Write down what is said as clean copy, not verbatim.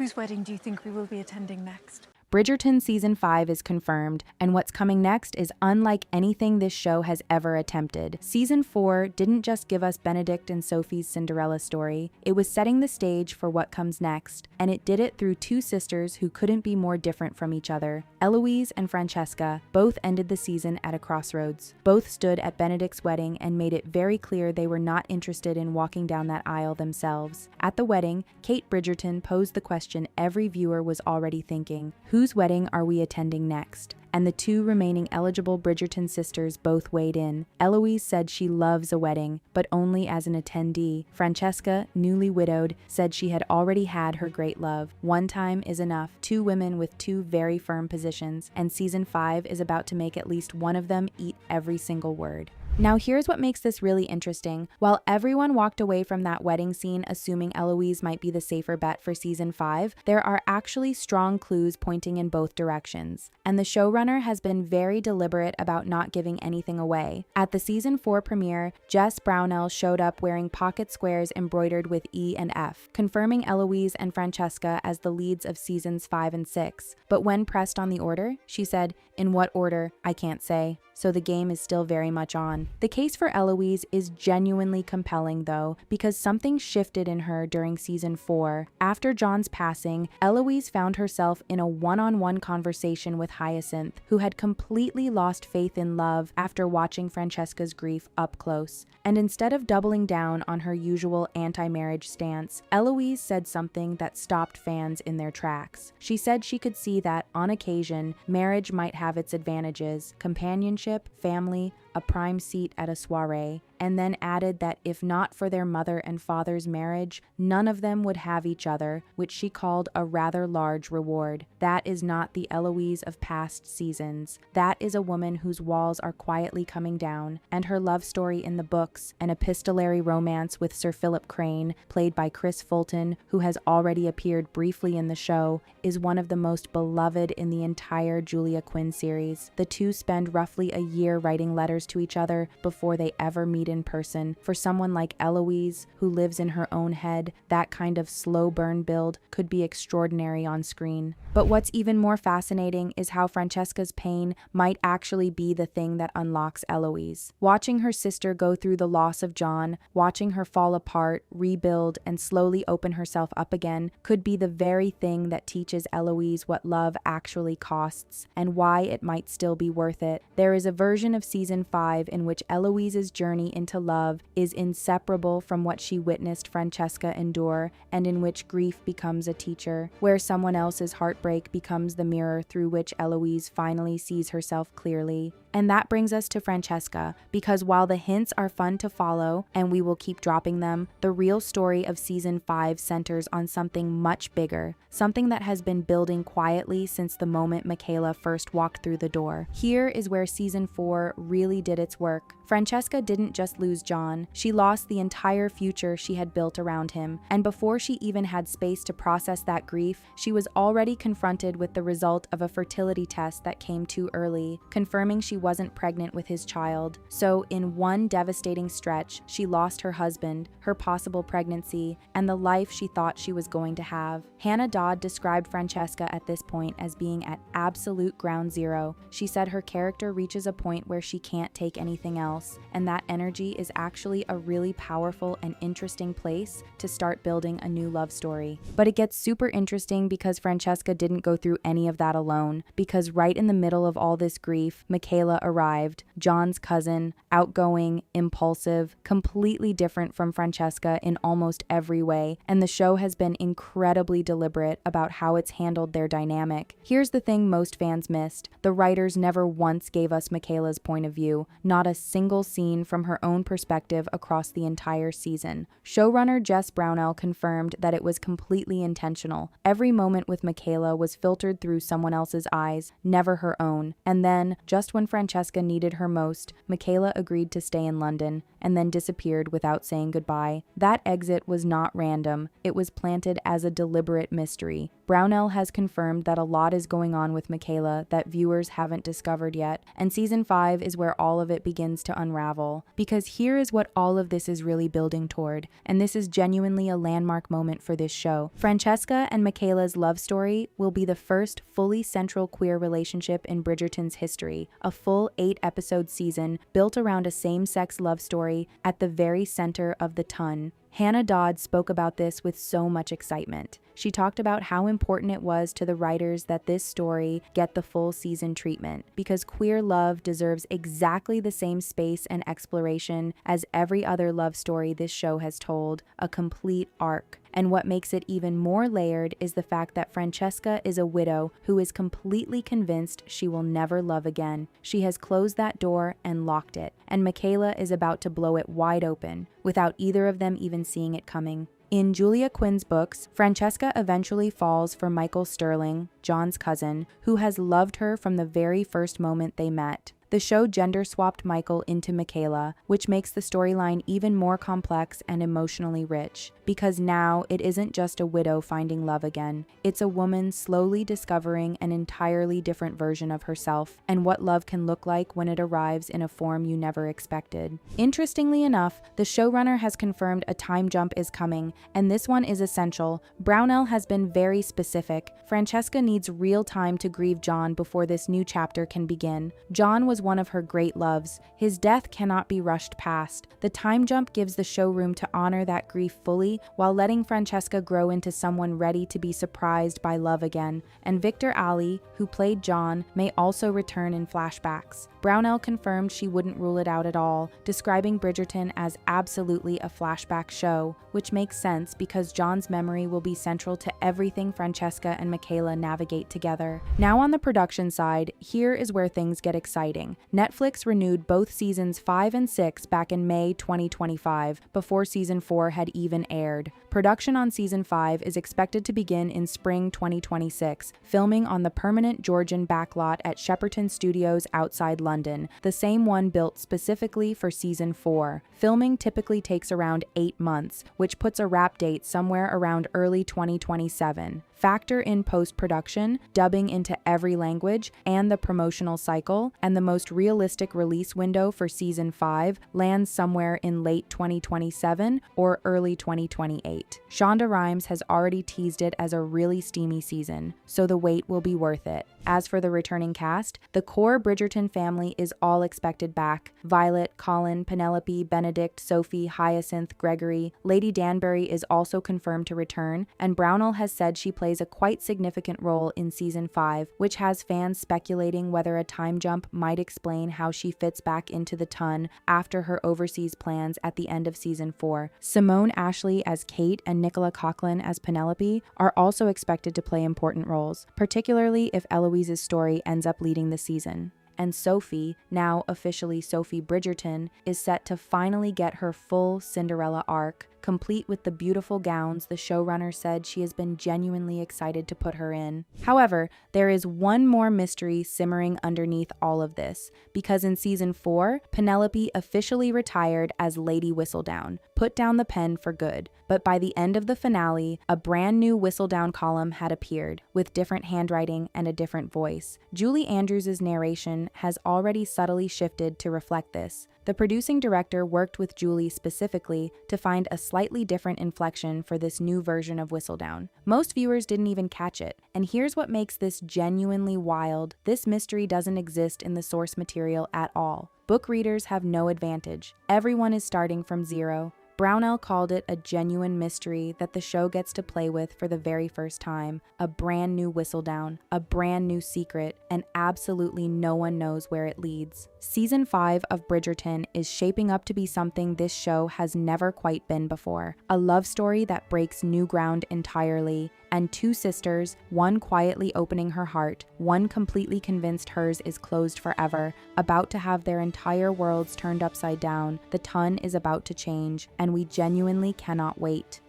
Whose wedding do you think we will be attending next? Bridgerton Season 5 is confirmed, and what's coming next is unlike anything this show has ever attempted. Season 4 didn't just give us Benedict and Sophie's Cinderella story, it was setting the stage for what comes next, and it did it through two sisters who couldn't be more different from each other. Eloise and Francesca both ended the season at a crossroads. Both stood at Benedict's wedding and made it very clear they were not interested in walking down that aisle themselves. At the wedding, Kate Bridgerton posed the question every viewer was already thinking: whose wedding are we attending next? And the two remaining eligible Bridgerton sisters both weighed in. Eloise said she loves a wedding, but only as an attendee. Francesca, newly widowed, said she had already had her great love. One time is enough. Two women with two very firm positions, and Season 5 is about to make at least one of them eat every single word. Now here's what makes this really interesting. While everyone walked away from that wedding scene assuming Eloise might be the safer bet for Season 5, there are actually strong clues pointing in both directions. And the showrunner has been very deliberate about not giving anything away. At the Season 4 premiere, Jess Brownell showed up wearing pocket squares embroidered with E and F, confirming Eloise and Francesca as the leads of Seasons 5 and 6. But when pressed on the order, she said, "In what order? I can't say." So the game is still very much on. The case for Eloise is genuinely compelling though, because something shifted in her during Season 4. After John's passing, Eloise found herself in a one-on-one conversation with Hyacinth, who had completely lost faith in love after watching Francesca's grief up close. And instead of doubling down on her usual anti-marriage stance, Eloise said something that stopped fans in their tracks. She said she could see that, on occasion, marriage might have its advantages: companionship, family, a prime seat at a soiree, and then added that if not for their mother and father's marriage, none of them would have each other, which she called a rather large reward. That is not the Eloise of past seasons. That is a woman whose walls are quietly coming down, and her love story in the books, an epistolary romance with Sir Philip Crane, played by Chris Fulton, who has already appeared briefly in the show, is one of the most beloved in the entire Julia Quinn series. The two spend roughly a year writing letters to each other before they ever meet in person. For someone like Eloise, who lives in her own head, that kind of slow burn build could be extraordinary on screen. But what's even more fascinating is how Francesca's pain might actually be the thing that unlocks Eloise. Watching her sister go through the loss of John, watching her fall apart, rebuild, and slowly open herself up again could be the very thing that teaches Eloise what love actually costs and why it might still be worth it. There is a version of Season 5 in which Eloise's journey into love is inseparable from what she witnessed Francesca endure, and in which grief becomes a teacher, where someone else's heartbreak becomes the mirror through which Eloise finally sees herself clearly. And that brings us to Francesca, because while the hints are fun to follow, and we will keep dropping them, the real story of Season 5 centers on something much bigger, something that has been building quietly since the moment Michaela first walked through the door. Here is where Season 4 really did its work. Francesca didn't just lose John, she lost the entire future she had built around him, and before she even had space to process that grief, she was already confronted with the result of a fertility test that came too early, confirming she wasn't pregnant with his child. So in one devastating stretch, she lost her husband, her possible pregnancy, and the life she thought she was going to have. Hannah Dodd described Francesca at this point as being at absolute ground zero. She said her character reaches a point where she can't take anything else, and that energy is actually a really powerful and interesting place to start building a new love story. But it gets super interesting because Francesca didn't go through any of that alone, because right in the middle of all this grief, Michaela arrived, John's cousin, outgoing, impulsive, completely different from Francesca in almost every way, and the show has been incredibly deliberate about how it's handled their dynamic. Here's the thing most fans missed: the writers never once gave us Michaela's point of view, not a single scene from her own perspective across the entire season. Showrunner Jess Brownell confirmed that it was completely intentional. Every moment with Michaela was filtered through someone else's eyes, never her own. And then, just when Francesca needed her most, Michaela agreed to stay in London and then disappeared without saying goodbye. That exit was not random. It was planted as a deliberate mystery. Brownell has confirmed that a lot is going on with Michaela that viewers haven't discovered yet, and season 5 is where all of it begins to unravel. Because here is what all of this is really building toward, and this is genuinely a landmark moment for this show. Francesca and Michaela's love story will be the first fully central queer relationship in Bridgerton's history, a full 8-episode season built around a same-sex love story at the very center of the ton. Hannah Dodd spoke about this with so much excitement. She talked about how important it was to the writers that this story get the full season treatment, because queer love deserves exactly the same space and exploration as every other love story this show has told, a complete arc. And what makes it even more layered is the fact that Francesca is a widow who is completely convinced she will never love again. She has closed that door and locked it, and Michaela is about to blow it wide open, without either of them even seeing it coming. In Julia Quinn's books, Francesca eventually falls for Michael Sterling, John's cousin, who has loved her from the very first moment they met. The show gender-swapped Michael into Michaela, which makes the storyline even more complex and emotionally rich, because now it isn't just a widow finding love again. It's a woman slowly discovering an entirely different version of herself and what love can look like when it arrives in a form you never expected. Interestingly enough, the showrunner has confirmed a time jump is coming, and this one is essential. Brownell has been very specific. Francesca needs real time to grieve John before this new chapter can begin. John was one of her great loves. His death cannot be rushed past. The time jump gives the show room to honor that grief fully while letting Francesca grow into someone ready to be surprised by love again. And Victor Ali, who played John, may also return in flashbacks. Brownell confirmed she wouldn't rule it out at all, describing Bridgerton as absolutely a flashback show, which makes sense because John's memory will be central to everything Francesca and Michaela navigate together. Now on the production side, here is where things get exciting. Netflix renewed both seasons 5 and 6 back in May 2025, before season 4 had even aired. Production on season 5 is expected to begin in spring 2026, filming on the permanent Georgian backlot at Shepperton Studios outside London, the same one built specifically for season 4. Filming typically takes around 8 months, which puts a wrap date somewhere around early 2027. Factor in post-production, dubbing into every language, and the promotional cycle, and the most realistic release window for season 5 lands somewhere in late 2027 or early 2028. Shonda Rhimes has already teased it as a really steamy season, so the wait will be worth it. As for the returning cast, the core Bridgerton family is all expected back. Violet, Colin, Penelope, Benedict, Sophie, Hyacinth, Gregory. Lady Danbury is also confirmed to return, and Brownell has said she plays a quite significant role in season 5, which has fans speculating whether a time jump might explain how she fits back into the ton after her overseas plans at the end of season 4. Simone Ashley as Kate and Nicola Coughlan as Penelope are also expected to play important roles, particularly if Eloise's story ends up leading the season. And Sophie, now officially Sophie Bridgerton, is set to finally get her full Cinderella arc, complete with the beautiful gowns the showrunner said she has been genuinely excited to put her in. However, there is one more mystery simmering underneath all of this, because in season 4, Penelope officially retired as Lady Whistledown, put down the pen for good. But by the end of the finale, a brand new Whistledown column had appeared, with different handwriting and a different voice. Julie Andrews' narration has already subtly shifted to reflect this. The producing director worked with Julie specifically to find a slightly different inflection for this new version of Whistledown. Most viewers didn't even catch it, and here's what makes this genuinely wild. This mystery doesn't exist in the source material at all. Book readers have no advantage. Everyone is starting from zero. Brownell called it a genuine mystery that the show gets to play with for the very first time, a brand new Whistledown, a brand new secret, and absolutely no one knows where it leads. Season 5 of Bridgerton is shaping up to be something this show has never quite been before, a love story that breaks new ground entirely, and two sisters, one quietly opening her heart, one completely convinced hers is closed forever, about to have their entire worlds turned upside down. The ton is about to change, and we genuinely cannot wait.